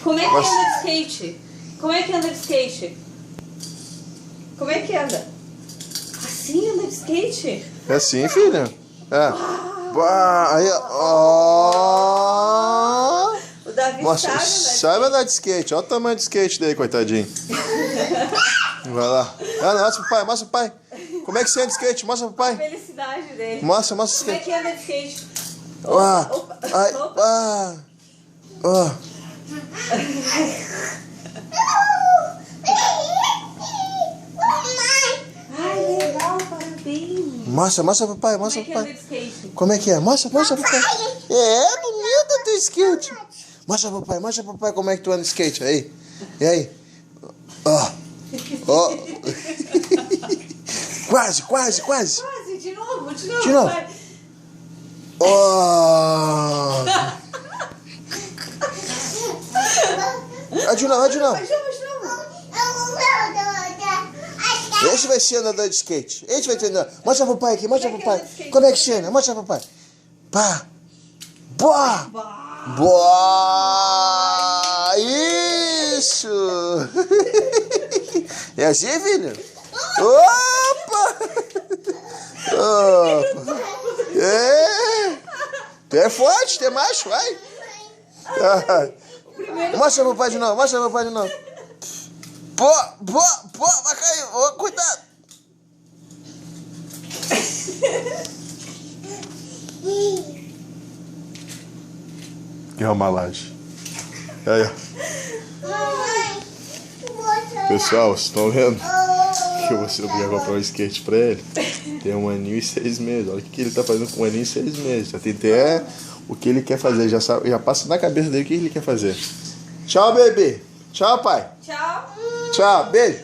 Como é que anda de skate? Como é que anda de skate? Como é que anda? Assim anda de skate? É assim, filha? É. Uau. Aí, ó. O Davi Mostra, sabe andar de sabe andar de skate. Olha o tamanho do skate dele, coitadinho. Vai lá. Mostra pro pai, mostra pro pai. Como é que você anda de skate? Mostra pro A pai. felicidade dele. Mostra o Como é skate. que anda de skate? Opa, Opa, ai, opa. Ó. Ai, legal, parabéns. Mostra pro pai, mostra Como pro é que anda pai. de skate? Como é que é? Mostra pro pai. É, bonito teu skate. Mostra pro pai como é que tu anda de skate. Aí. E aí? Ó. Ó. Quase. Quase, de novo. De novo. Vai. Ó. Vai de novo. Vai de novo. Esse vai ser andador de skate. Esse vai ter andador. Mostra pro pai aqui, mostra pro pai. Como é que você anda? Mostra pro pai. Pá. Boa. Boa. Isso. É assim, filho? Opa. Opa. É. Tu é forte, tu é macho, vai. Mostra pro pai de novo, Pô, vai cair, oh, cuidado. Que é uma laje. Aí, ó. Pessoal, vocês estão vendo que eu vou comprar um skate pra ele? Tem 1 aninho e 6 meses. Olha o que ele tá fazendo com 1 aninho e 6 meses. Já tem até o que ele quer fazer. Já passa na cabeça dele o que ele quer fazer. Tchau, bebê. Tchau, pai. Tchau. Tchau, beijo.